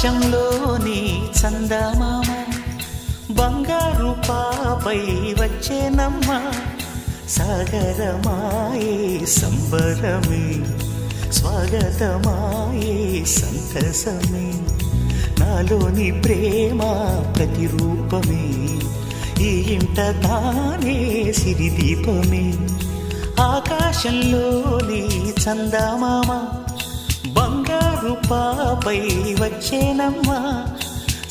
ఆకాశంలోని చందమామ బంగారు పాపై వచ్చేనమ్మ సాగరమాయే సంబరమే స్వాగతమాయే సంతసమే నాలోని ప్రేమ ప్రతిరూపమే ఈ ఇంట తానే సిరిదీపమే ఆకాశంలోని చందమామ బంగారు పాపై వచ్చేనమ్మా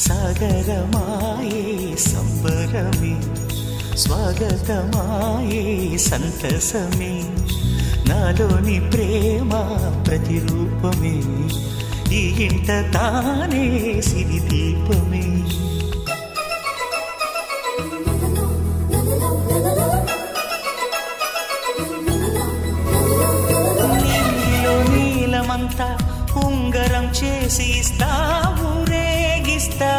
సాగరమాయే సంబరమే స్వాగతమాయే సంతసమే నాలోని ప్రేమ ప్రతిరూపమే ఈ ఇంట తానే సిరిదీపమే నీలమంతా ఉంగరం చేసి ఇస్తా ఊరేగిస్తా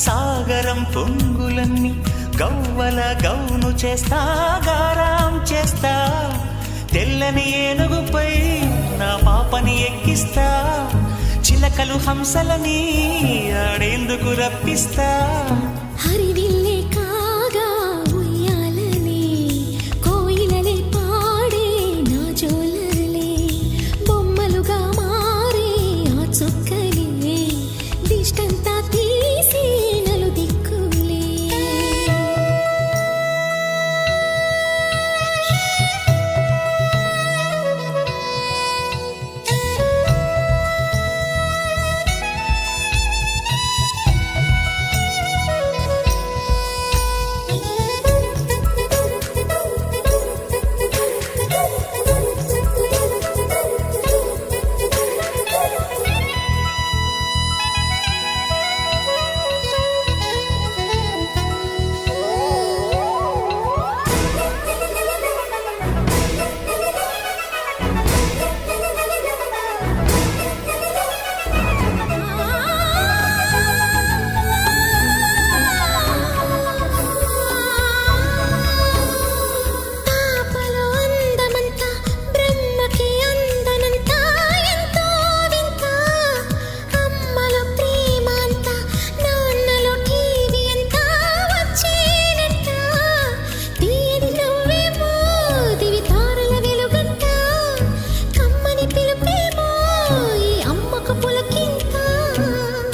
సాగరం పొంగులన్నీ గవ్వల గౌను చేస్తా గారాం చేస్తా తెల్లని ఏనుగుపై నా పాపని ఎక్కిస్తా చిలకలు హంసలని ఆడేందుకు రప్పిస్తా హరివిల్లే కాగా ఉయ్యాలనే కోయిలలే పాడే నా జోలలే బొమ్మలుగా మారే ఆ చుక్కలే దిష్టంతా తీసి నలు దిక్కులే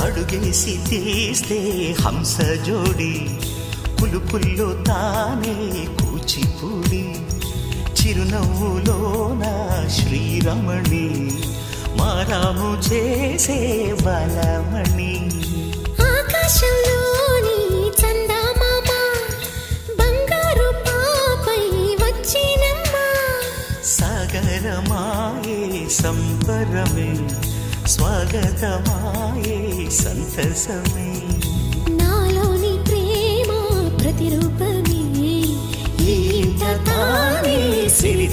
అడుగేసి తీస్తే హంస జోడి పులుపుల్లో తానే కూచిపూడి చిరునవ్వులోన శ్రీరమణి మారాము చేసే బలమణి ఆకాశంలోని చందమామ బంగారు పాపై వచ్చినమ్మా సాగరమాయే సంబరమే స్వాగతమాయే సంతసమే నాలోని ప్రేమ ప్రతిరూపమే ఈ ఇంట తానే సిరి